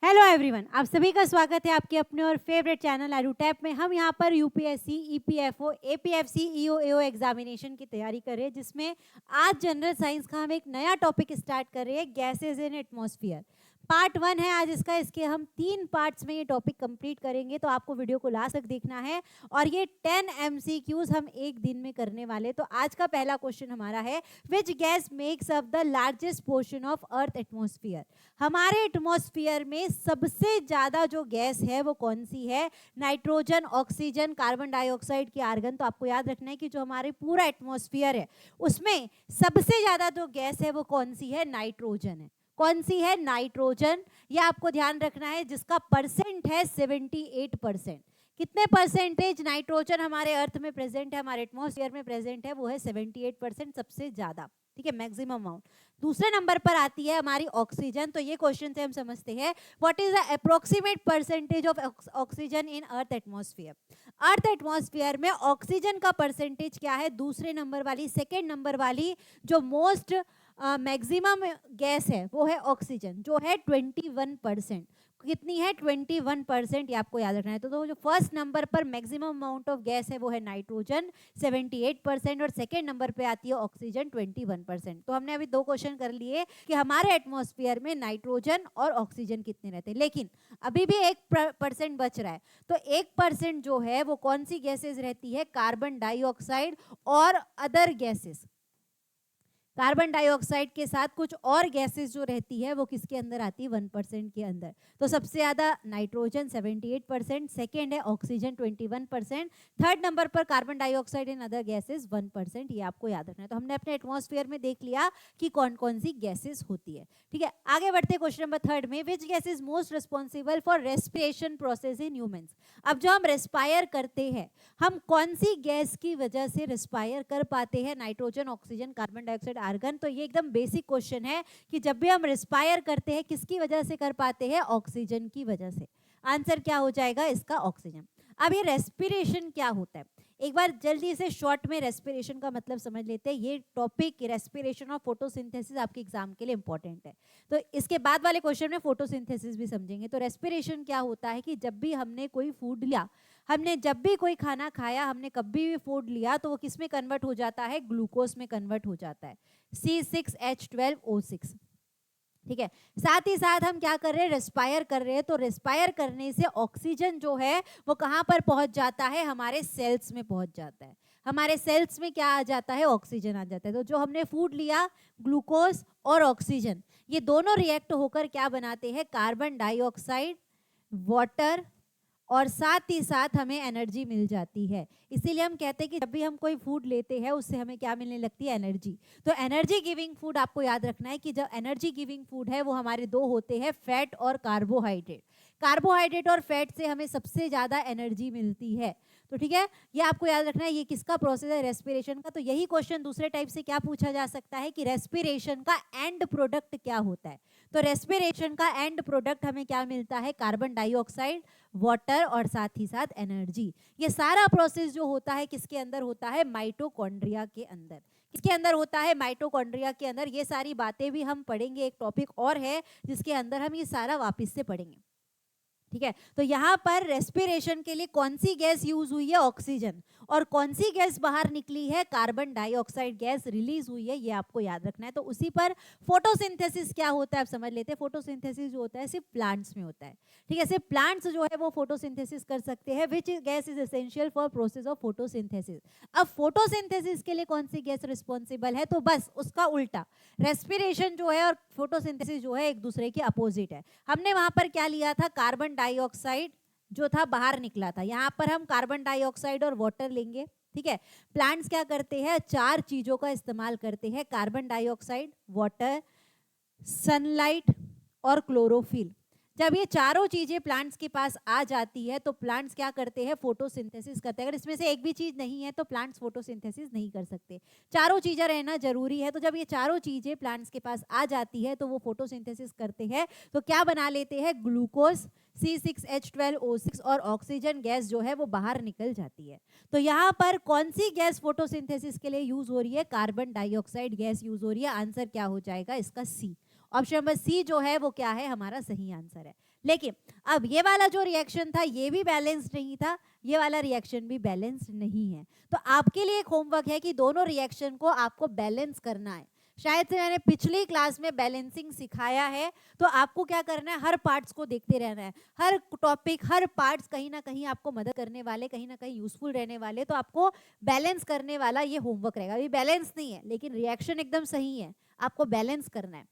Hello everyone, आप सभी का स्वागत है आपके अपने और फेवरेट चैनल एडुटैप में। हम यहाँ पर यूपीएससी, ईपीएफओ, एपीएफसी, ईओ एओ एग्जामिनेशन की तैयारी कर रहे हैं, जिसमें आज जनरल साइंस का हम एक नया टॉपिक स्टार्ट कर रहे हैं, गैसेस इन एटमॉस्फेयर। पार्ट 1 है आज इसका। इसके हम 3 पार्ट्स में ये टॉपिक कंप्लीट करेंगे, तो आपको वीडियो को लास्ट तक देखना है। और ये 10 एमसीक्यूज हम एक दिन में करने वाले। तो आज का पहला क्वेश्चन हमारा है, which gas makes up the largest portion of earth atmosphere. हमारे एटमॉस्फेयर में सबसे ज्यादा जो गैस है वो कौन सी है? नाइट्रोजन, ऑक्सीजन, कार्बन डाइऑक्साइड की आर्गन। तो आपको याद रखना है कि जो हमारे पूरा एटमॉस्फेयर है उसमें सबसे ज्यादा जो गैस है वो कौन सी है? नाइट्रोजन है। कौन सी है? नाइट्रोजन। ये आपको ध्यान रखना है, जिसका परसेंट है 78%। कितने परसेंटेज नाइट्रोजन हमारे अर्थ में प्रेजेंट है, हमारे एटमॉस्फेयर में प्रेजेंट है? वो है 78%, सबसे ज्यादा। ठीक है, मैक्सिमम अमाउंट। दूसरे नंबर पर आती है हमारी ऑक्सीजन। तो ये क्वेश्चन से हम समझते हैं, what is the approximate percentage of oxygen in earth atmosphere. Earth atmosphere में ऑक्सीजन का परसेंटेज क्या है? दूसरे नंबर वाली, सेकेंड नंबर वाली जो मोस्ट मैक्सिमम गैस है वो है ऑक्सीजन, जो है 21%। कितनी है? 21%। ये आपको याद रखना है। तो जो फर्स्ट नंबर पर मैक्सिमम अमाउंट ऑफ गैस है वो है नाइट्रोजन 78%, और सेकेंड नंबर पे आती है ऑक्सीजन 21%। तो हमने अभी 2 क्वेश्चन कर लिए कि हमारे एटमॉस्फेयर में नाइट्रोजन और ऑक्सीजन कितने रहते हैं, लेकिन अभी भी 1% बच रहा है। तो 1% जो है वो कौन सी गैसेस रहती है? कार्बन डाइऑक्साइड और अदर गैसेस। कार्बन डाइऑक्साइड के साथ कुछ और गैसेस जो रहती है वो किसके अंदर आती है? 1% के अंदर। तो सबसे ज्यादा नाइट्रोजन 78%, सेकेंड है ऑक्सीजन 21%, थर्ड नंबर पर carbon dioxide and other gases 1%। ये आपको याद रखना है। तो हमने अपने एटमॉस्फेयर में देख लिया कि कौन कौन सी गैसेस होती है। ठीक है, आगे बढ़ते क्वेश्चन नंबर 3 में, which gas is most responsible for respiration process in humans. अब जो हम रेस्पायर करते हैं, हम कौन सी गैस की वजह से रेस्पायर कर पाते हैं? Nitrogen, oxygen, carbon dioxide, argon. तो ये एकदम बेसिक क्वेश्चन है कि जब भी हम रेस्पायर करते हैं किसकी वजह से कर पाते हैं? ऑक्सीजन की वजह से। आंसर क्या हो जाएगा इसका? ऑक्सीजन। अब ये रेस्पिरेशन क्या होता है, एक बार जल्दी से शॉर्ट में रेस्पिरेशन का मतलब समझ लेते हैं। ये टॉपिक रेस्पिरेशन और फोटोसिंथेसिस आपके एग्जाम के लिए इंपॉर्टेंट है, तो इसके बाद वाले क्वेश्चन में फोटोसिंथेसिस भी समझेंगे। तो रेस्पिरेशन क्या होता है कि जब भी हमने कोई फूड लिया, हमने जब भी कोई खाना खाया, हमने कभी भी फूड लिया, तो वो किस में कन्वर्ट हो जाता है? ग्लूकोज में कन्वर्ट हो जाता है, C6H12O6। ठीक है, साथ ही साथ हम क्या कर रहे हैं? रेस्पायर कर रहे हैं। तो रेस्पायर करने से ऑक्सीजन जो है वो कहां पर पहुंच जाता है? हमारे सेल्स में पहुंच जाता है। हमारे सेल्स में क्या आ जाता है? ऑक्सीजन आ जाता है। तो जो हमने फूड लिया, ग्लूकोज और ऑक्सीजन, ये दोनों रिएक्ट होकर क्या बनाते हैं? कार्बन डाइऑक्साइड, वाटर, और साथ ही साथ हमें एनर्जी मिल जाती है। इसीलिए हम कहते हैं कि जब भी हम कोई फूड लेते हैं उससे हमें क्या मिलने लगती है? एनर्जी। तो एनर्जी गिविंग फूड आपको याद रखना है कि जो एनर्जी गिविंग फूड है वो हमारे 2 होते हैं, फैट और कार्बोहाइड्रेट। कार्बोहाइड्रेट और फैट से हमें सबसे ज्यादा एनर्जी मिलती है। तो ठीक है, ये आपको याद रखना है। ये किसका प्रोसेस है? रेस्पिरेशन का। तो यही क्वेश्चन दूसरे टाइप से क्या पूछा जा सकता है कि रेस्पिरेशन का एंड प्रोडक्ट क्या होता है। तो रेस्पिरेशन का एंड प्रोडक्ट हमें क्या मिलता है? कार्बन डाइऑक्साइड, वाटर और साथ ही साथ एनर्जी। ये सारा प्रोसेस जो होता है किसके अंदर होता है? माइटोकॉन्ड्रिया के अंदर। किसके अंदर होता है? माइटोकॉन्ड्रिया के अंदर। ये सारी बातें भी हम पढ़ेंगे, एक टॉपिक और है जिसके अंदर हम ये सारा वापस से पढ़ेंगे। ठीक है, तो यहां पर रेस्पिरेशन के लिए कौन सी गैस यूज हुई है? ऑक्सीजन। और कौन सी गैस बाहर निकली है? कार्बन डाइऑक्साइड गैस रिलीज हुई है। ये आपको याद रखना है। तो उसी पर फोटोसिंथेसिस क्या होता है आप समझ लेते हैं। फोटोसिंथेसिस जो होता है सिर्फ प्लांट्स में होता है। ठीक है, सिर्फ प्लांट्स जो है वो फोटोसिंथेसिस कर सकते हैं। Which gas is essential for process of photosynthesis. अब फोटोसिंथेसिस के लिए कौन सी गैस रिस्पॉन्सिबल है? तो बस उसका उल्टा, रेस्पिरेशन जो है और फोटोसिंथेसिस जो है एक दूसरे के अपोजिट है। हमने वहां पर क्या लिया था? कार्बन डाइऑक्साइड जो था बाहर निकला था, यहां पर हम कार्बन डाइऑक्साइड और वाटर लेंगे। ठीक है, प्लांट्स क्या करते हैं? 4 चीजों का इस्तेमाल करते हैं, कार्बन डाइऑक्साइड, वाटर, सनलाइट और क्लोरोफिल। जब ये चारों चीजें प्लांट्स के पास आ जाती है तो प्लांट्स क्या करते हैं? फोटोसिंथेसिस करते हैं। अगर इसमें से एक भी चीज नहीं है तो प्लांट्स फोटोसिंथेसिस नहीं कर सकते। चारों चीजें रहना जरूरी है। तो जब ये चारों चीजें प्लांट्स के पास आ जाती है तो वो फोटोसिंथेसिस करते हैं। तो क्या बना लेते हैं? ग्लूकोज, C6H12O6, और ऑक्सीजन गैस जो है वो बाहर निकल जाती है। तो यहाँ पर कौन सी गैस फोटोसिंथेसिस के लिए यूज हो रही है? कार्बन डाइऑक्साइड गैस यूज हो रही है। आंसर क्या हो जाएगा इसका? सी। ऑप्शन नंबर सी जो है वो क्या है? हमारा सही आंसर है। लेकिन अब ये वाला जो रिएक्शन था ये भी बैलेंस्ड नहीं था, ये वाला रिएक्शन भी बैलेंस्ड नहीं है। तो आपके लिए एक होमवर्क है कि दोनों रिएक्शन को आपको बैलेंस करना है। शायद से मैंने पिछली क्लास में बैलेंसिंग सिखाया है, तो आपको क्या करना है, हर पार्ट्स को देखते रहना है। हर टॉपिक, हर पार्ट्स कहीं ना कहीं आपको मदद करने वाले, कहीं ना कहीं यूजफुल रहने वाले, तो आपको बैलेंस करने वाला ये होमवर्क रहेगा। ये बैलेंस नहीं है लेकिन रिएक्शन एकदम सही है, आपको बैलेंस करना है,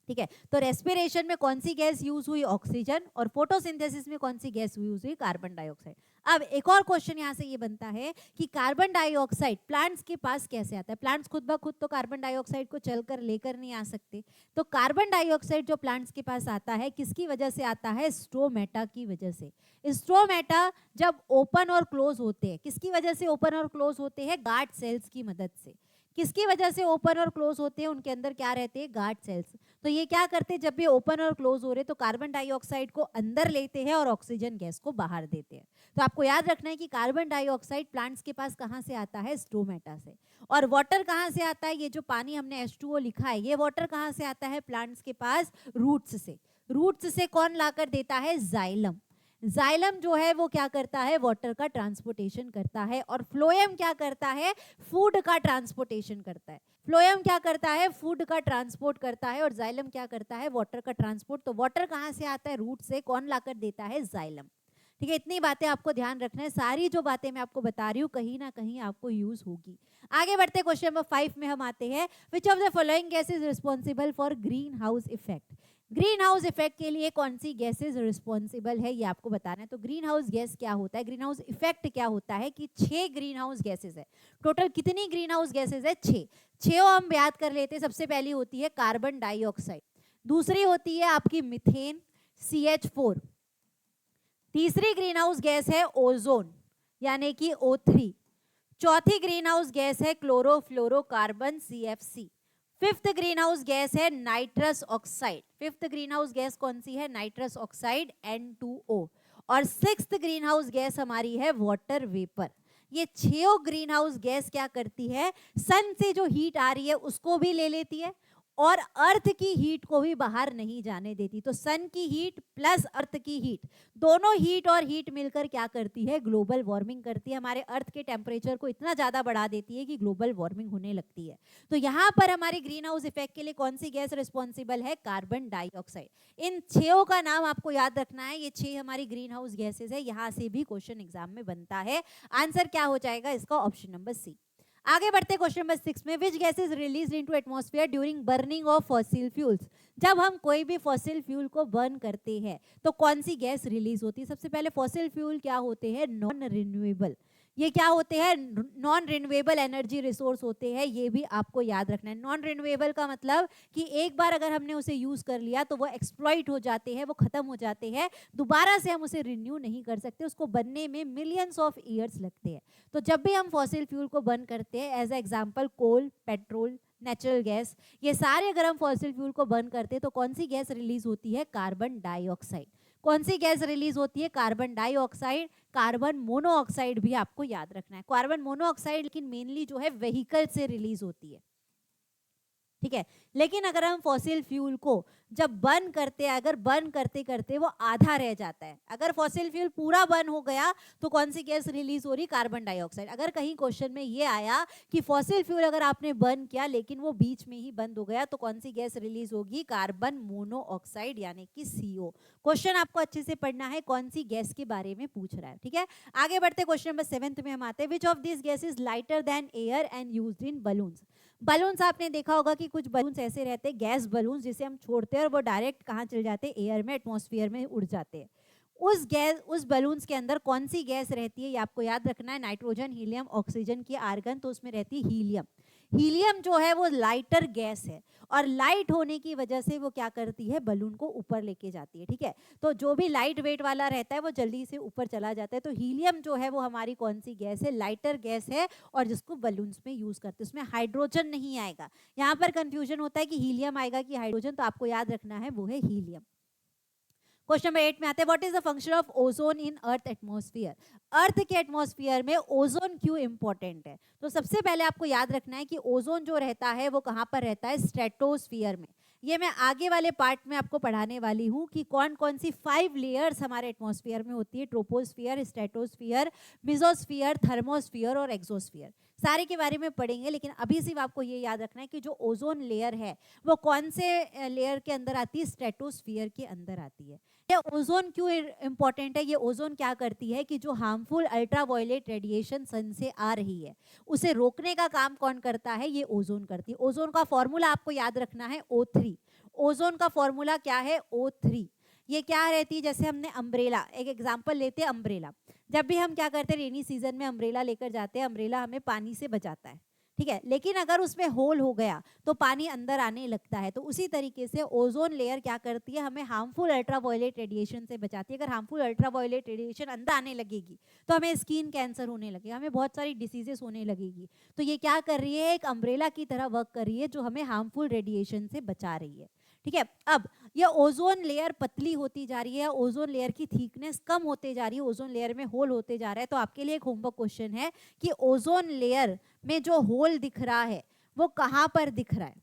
ठीक है। तो रेस्पिरेशन में कौन सी गैस यूज हुई, ऑक्सीजन, और फोटोसिंथेसिस में कौन सी गैस यूज हुई, कार्बन डाइऑक्साइड। अब एक और क्वेश्चन यहाँ से ये बनता है कि कार्बन डाइऑक्साइड प्लांट्स के पास कैसे आता है। प्लांट्स खुद ब खुद तो कार्बन डाइऑक्साइड को चलकर लेकर नहीं आ सकते, तो कार्बन डाइऑक्साइड जो प्लांट्स के पास आता है किसकी वजह से आता है, स्ट्रोमेटा की वजह से। स्ट्रोमेटा जब ओपन और क्लोज होते हैं, किसकी वजह से ओपन और क्लोज होते हैं, गार्ड सेल्स की मदद से। किसकी वजह से ओपन और क्लोज होते हैं, उनके अंदर क्या रहते हैं, गार्ड सेल्स। तो ये क्या करते हैं, जब ये ओपन और क्लोज हो रहे तो कार्बन डाइऑक्साइड को अंदर लेते हैं और ऑक्सीजन गैस को बाहर देते हैं। तो आपको याद रखना है कि कार्बन डाइऑक्साइड प्लांट्स के पास कहाँ से आता है, स्ट्रोमेटा से। और वाटर कहाँ से आता है, ये जो पानी हमने H2O लिखा है, ये वाटर कहाँ से आता है, प्लांट्स के पास रूट्स से। रूट्स से कौन लाकर देता है, जाइलम। जाइलम जो है वो क्या करता है, वाटर का ट्रांसपोर्टेशन करता है। और फ्लोएम क्या करता है, फूड का ट्रांसपोर्टेशन करता है। फ्लोएम क्या करता है, फूड का ट्रांसपोर्ट करता है, और जाइलम क्या करता है, वाटर का ट्रांसपोर्ट। तो वाटर कहाँ से आता है, रूट से। कौन लाकर देता है, जाइलम। ठीक है, इतनी बातें आपको ध्यान रखना है। सारी जो बातें मैं आपको बता रही हूँ कहीं ना कहीं आपको यूज होगी। आगे बढ़ते क्वेश्चन नंबर 5 में हम आते हैं, which of the following gas is responsible for green house effect. Green house effect के लिए कौन सी गैसेज रिस्पॉन्सिबल है, ये आपको बताना है। तो ग्रीन हाउस गैस क्या होता है, ग्रीन हाउस इफेक्ट क्या होता है, कि 6 ग्रीन हाउस गैसेज है। टोटल कितनी ग्रीन हाउस गैसेज है, 6। 6 हम याद कर लेते हैं। सबसे पहली होती है कार्बन डाइऑक्साइड, दूसरी होती है आपकी मीथेन CH4, तीसरी ग्रीन हाउस गैस है ओजोन यानी कि O3, चौथी ग्रीन हाउस गैस है chlorofluorocarbon CFC, fifth greenhouse gas है nitrous oxide. Fifth greenhouse gas कौन सी है, नाइट्रस ऑक्साइड N2O। और सिक्स्थ ग्रीन हाउस गैस हमारी है वाटर वेपर। ये 6 ग्रीन हाउस गैस क्या करती है, सन से जो हीट आ रही है उसको भी ले लेती है और अर्थ की हीट को भी बाहर नहीं जाने देती। तो सन की हीट प्लस अर्थ की हीट, दोनों हीट और हीट मिलकर क्या करती है, ग्लोबल वार्मिंग करती है। हमारे अर्थ के टेम्परेचर को इतना ज्यादा बढ़ा देती है कि ग्लोबल वार्मिंग होने लगती है। तो यहाँ पर हमारे ग्रीन हाउस इफेक्ट के लिए कौन सी गैस रिस्पॉन्सिबल है, कार्बन डाइऑक्साइड। इन 6 का नाम आपको याद रखना है, ये 6 हमारी ग्रीन हाउस गैसेज है। यहाँ से भी क्वेश्चन एग्जाम में बनता है। आंसर क्या हो जाएगा इसका, ऑप्शन नंबर सी। आगे बढ़ते क्वेश्चन नंबर 6 में, which gas is release into atmosphere during burning of fossil fuels. जब हम कोई भी फॉसिल फ्यूल को बर्न करते हैं तो कौन सी गैस रिलीज होती है। सबसे पहले फॉसिल फ्यूल क्या होते हैं, नॉन रिन्यूएबल। ये क्या होते हैं, नॉन रिन्यूएबल एनर्जी रिसोर्स होते हैं। ये भी आपको याद रखना है। नॉन रिन्यूएबल का मतलब कि एक बार अगर हमने उसे यूज कर लिया तो वो एक्सप्लॉइट हो जाते हैं, वो खत्म हो जाते हैं, दोबारा से हम उसे रिन्यू नहीं कर सकते। उसको बनने में मिलियंस ऑफ ईयर्स लगते हैं। तो जब भी हम फॉसिल फ्यूल को बर्न करते हैं, एज एग्जाम्पल कोल, पेट्रोल, नेचुरल गैस, ये सारे अगर हम फॉसिल फ्यूल को बर्न करते हैं तो कौन सी गैस रिलीज होती है, कार्बन डाइऑक्साइड। कौन सी गैस रिलीज होती है, कार्बन डाइऑक्साइड। कार्बन मोनोऑक्साइड भी आपको याद रखना है। कार्बन मोनोऑक्साइड लेकिन मेनली जो है व्हीकल से रिलीज होती है, ठीक है। लेकिन अगर हम फॉसिल फ्यूल को जब बर्न करते हैं, अगर बर्न करते करते वो आधा रह जाता है, अगर फॉसिल फ्यूल पूरा बर्न हो गया तो कौन सी गैस रिलीज हो रही, कार्बन डाइऑक्साइड। अगर कहीं क्वेश्चन में ये आया कि फॉसिल फ्यूल अगर आपने बर्न किया लेकिन वो बीच में ही बंद हो गया तो कौन सी गैस रिलीज होगी, कार्बन मोनोऑक्साइड यानी कि CO। क्वेश्चन आपको अच्छे से पढ़ना है, कौन सी गैस के बारे में पूछ रहा है, ठीक है। आगे बढ़ते क्वेश्चन नंबर 7 में हम आते हैं, which of this gas is lighter than air and used in balloons. Balloons आपने देखा होगा कि कुछ बलून्स ऐसे रहते हैं, गैस बलून्स, जिसे हम छोड़ते हैं और वो डायरेक्ट कहाँ चले जाते हैं, एयर में, एटमॉस्फेयर में उड़ जाते हैं। उस बलून्स के अंदर कौन सी गैस रहती है, ये आपको याद रखना है। नाइट्रोजन, हीलियम, ऑक्सीजन की आर्गन, तो उसमें रहती है हीलियम। हीलियम जो है वो लाइटर गैस है और लाइट होने की वजह से वो क्या करती है, बलून को ऊपर लेके जाती है, ठीक है। तो जो भी लाइट वेट वाला रहता है वो जल्दी से ऊपर चला जाता है। तो हीलियम जो है वो हमारी कौन सी गैस है, लाइटर गैस है, और जिसको बलून्स में यूज करते हैं। उसमें हाइड्रोजन नहीं आएगा। यहाँ पर कंफ्यूजन होता है कि हीलियम आएगा कि हाइड्रोजन, तो आपको याद रखना है वो है हीलियम। क्वेश्चन नंबर 8 में आते हैं, what is the function of ozone in earth atmosphere. Earth के एटमॉस्फेयर में ओजोन क्यों इंपॉर्टेंट है। तो सबसे पहले आपको याद रखना है कि ओजोन जो रहता है वो कहाँ पर रहता है, स्ट्रेटोस्फियर में। ये मैं आगे वाले पार्ट में आपको पढ़ाने वाली हूँ कि कौन कौन सी 5 लेयर्स हमारे एटमॉस्फेयर में होती है, ट्रोपोस्फियर, स्ट्रेटोस्फियर, मेसोस्फियर, थर्मोस्फियर और एक्सोस्फियर, सारे के बारे में पढ़ेंगे। लेकिन अभी सिर्फ आपको ये याद रखना है कि जो ओजोन लेयर है वो कौन से लेयर के अंदर आती है, स्ट्रेटोस्फियर के अंदर आती है। ये ओजोन क्यों इंपॉर्टेंट है, ये ओजोन क्या करती है कि जो हार्मफुल अल्ट्रावायलेट रेडिएशन सन से आ रही है उसे रोकने का काम कौन करता है, ये ओजोन करती है। ओजोन का फॉर्मूला आपको याद रखना है O3। ओजोन का फॉर्मूला क्या है, O3। ये क्या रहती है, जैसे हमने अम्ब्रेला, एक एग्जांपल लेते हैं अम्ब्रेला। जब भी हम क्या करते हैं, रेनी सीजन में अम्ब्रेला लेकर जाते हैं, अम्ब्रेला हमें पानी से बचाता है, ठीक है। लेकिन अगर उसमें होल हो गया तो पानी अंदर आने लगता है। तो उसी तरीके से ओजोन लेयर क्या करती है, हमें हार्मफुल अल्ट्रावायलेट रेडिएशन से बचाती है। अगर हार्मफुल अल्ट्रावायलेट रेडिएशन अंदर आने लगेगी तो हमें स्किन कैंसर होने लगेगा, हमें बहुत सारी डिसीजेस होने लगेगी। तो ये क्या कर रही है, एक अम्ब्रेला की तरह वर्क कर रही है जो हमें हार्मफुल रेडिएशन से बचा रही है, ठीक है। अब ये ओजोन लेयर पतली होती जा रही है, ओजोन लेयर की थिकनेस कम होते जा रही है, ओजोन लेयर में होल होते जा रहा है। तो आपके लिए एक होमवर्क क्वेश्चन है कि ओजोन लेयर में जो होल दिख रहा है वो कहाँ पर दिख रहा है,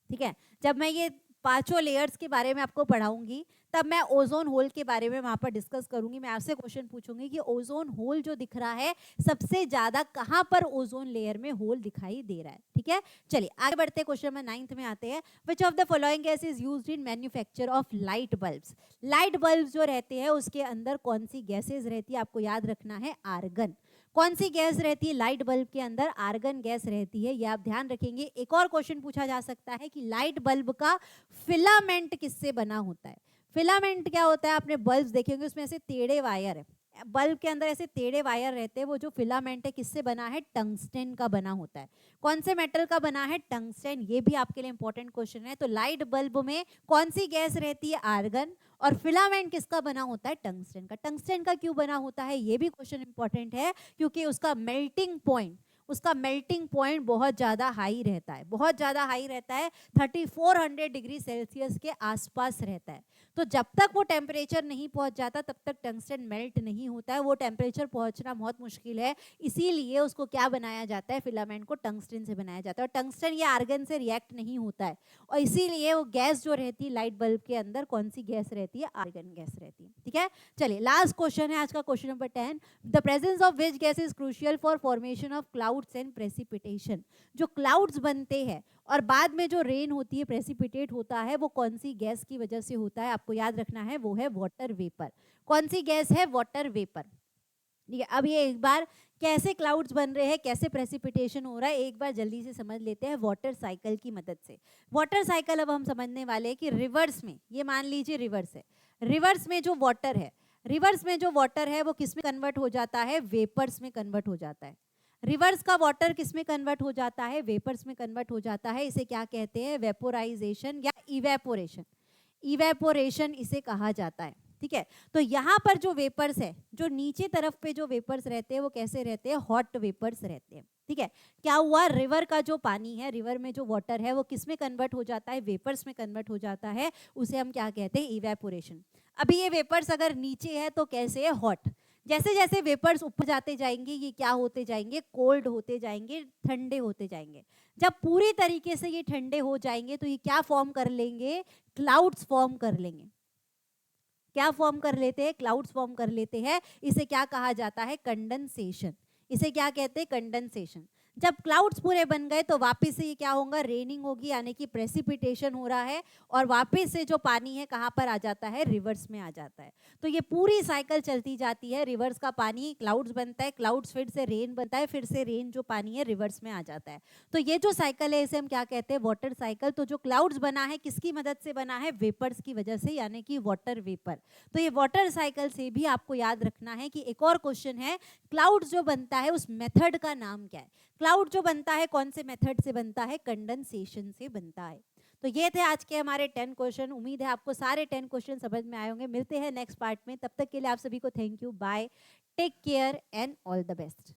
ठीक है। जब मैं ये पांचों लेयर्स के बारे में आपको पढ़ाऊंगी तब मैं ओजोन होल के बारे में वहां पर डिस्कस करूंगी। मैं आपसे क्वेश्चन पूछूंगी कि ओजोन होल जो दिख रहा है सबसे ज्यादा कहां पर ओजोन लेयर में होल दिखाई दे रहा है, ठीक है। चलिए आगे बढ़ते हैं, क्वेश्चन नंबर 9 में आते हैं। Which of the following gas is used in manufacture of light bulbs. Light bulb जो रहते हैं उसके अंदर कौन सी गैसेज रहती है, आपको याद रखना है आर्गन। कौन सी गैस रहती है लाइट बल्ब के अंदर, आर्गन गैस रहती है, ये आप ध्यान रखेंगे। एक और क्वेश्चन पूछा जा सकता है कि लाइट बल्ब का फिलामेंट किससे बना होता है। फिलामेंट क्या होता है, आपने बल्ब देखे होंगे उसमें ऐसे टेढ़े वायर है, बल्ब के अंदर ऐसे टेढ़े वायर रहते हैं, वो जो फिलामेंट है किससे बना है, टंगस्टन का बना होता है। कौन से मेटल का बना है, टंगस्टन। ये भी आपके लिए इंपॉर्टेंट क्वेश्चन है। तो लाइट बल्ब में कौन सी गैस रहती है, आर्गन, और फिलामेंट किसका बना होता है, टंगस्टन का। टंगस्टन का क्यों बना होता है, ये भी क्वेश्चन इंपॉर्टेंट है, क्योंकि उसका मेल्टिंग पॉइंट बहुत ज़्यादा हाई रहता है, बहुत ज़्यादा हाई रहता है, 3400 डिग्री सेल्सियस के आसपास रहता है। तो जब तक वो टेम्परेचर नहीं पहुंच जाता तब तक टंगस्टन मेल्ट नहीं होता है, वो टेम्परेचर पहुंचना बहुत मुश्किल है। इसीलिए उसको क्या बनाया जाता है, फिलामेंट को टंगस्टन से बनाया जाता है। और टंगस्टन ये आर्गन से रिएक्ट नहीं होता है, और इसीलिए वो गैस जो रहती है लाइट बल्ब के अंदर कौन सी गैस रहती है, आर्गन गैस रहती है, ठीक है। चलिए लास्ट क्वेश्चन है आज का, question number 10। The presence of which gas is crucial for formation of clouds and precipitation. जो क्लाउड्स बनते हैं और बाद में जो रेन होती है, प्रेसिपिटेट होता है, वो कौन सी गैस की वजह से होता है, आपको याद रखना है, वो है वाटर वेपर। कौन सी गैस है, वाटर वेपर, ठीक है। अब ये एक बार कैसे क्लाउड्स बन रहे हैं, कैसे प्रेसिपिटेशन हो रहा है, एक बार जल्दी से समझ लेते हैं वाटर साइकिल की मदद से। वाटर साइकिल अब हम समझने वाले हैं कि रिवर्स में, ये मान लीजिए रिवर्स है, रिवर्स में जो वाटर है, रिवर्स में जो वाटर है वो किस में कन्वर्ट हो जाता है, वेपर्स में कन्वर्ट हो जाता है। रिवर्स का वाटर किस में कन्वर्ट हो जाता है, वेपर्स में कन्वर्ट हो जाता है। इसे क्या कहते हैं, वेपोराइजेशन या इवेपोरेशन। इवेपोरेशन इसे कहा जाता है, ठीक है। तो यहाँ पर जो वेपर्स है, जो नीचे तरफ पे जो वेपर्स रहते हैं वो कैसे रहते हैं, हॉट वेपर्स रहते हैं, ठीक है। क्या हुआ, रिवर का जो पानी है, रिवर में जो वाटर है वो किस में कन्वर्ट हो जाता है, वेपर्स में कन्वर्ट हो जाता है। उसे हम क्या कहते हैं, इवेपोरेशन। अभी ये वेपर्स अगर नीचे है तो कैसे है, हॉट। जैसे जैसे वेपर्स ऊपर जाते जाएंगे ये क्या होते जाएंगे, कोल्ड होते जाएंगे, ठंडे होते जाएंगे। जब पूरी तरीके से ये ठंडे हो जाएंगे तो ये क्या फॉर्म कर लेंगे, क्लाउड्स फॉर्म कर लेंगे। क्या फॉर्म कर लेते हैं, क्लाउड्स फॉर्म कर लेते हैं। इसे क्या कहा जाता है, कंडेंसेशन। इसे क्या कहते हैं, कंडेंसेशन। जब क्लाउड्स पूरे बन गए तो वापस से ये क्या होगा, रेनिंग होगी, यानी कि प्रेसिपिटेशन हो रहा है, और वापस से जो पानी है कहाँ पर आ जाता है, रिवर्स में आ जाता है। तो ये पूरी साइकिल चलती जाती है, रिवर्स का पानी, क्लाउड्स बनता है, क्लाउड्स फिर से रेन बनता है, फिर से रेन जो पानी है रिवर्स में आ जाता है। तो ये जो साइकिल है इसे हम क्या कहते हैं, वाटर साइकिल। तो जो क्लाउड्स बना है किसकी मदद से बना है, वेपर्स की वजह से, यानी कि वाटर वेपर। तो ये वाटर साइकिल से भी आपको याद रखना है कि एक और क्वेश्चन है, क्लाउड्स जो बनता है उस मेथड का नाम क्या है। क्लाउड जो बनता है कौन से मेथड से बनता है, कंडेंसेशन से बनता है। तो ये थे आज के हमारे 10 क्वेश्चन। उम्मीद है आपको सारे 10 क्वेश्चन समझ में आए होंगे। मिलते हैं नेक्स्ट पार्ट में, तब तक के लिए आप सभी को thank you, bye, take care and all the best.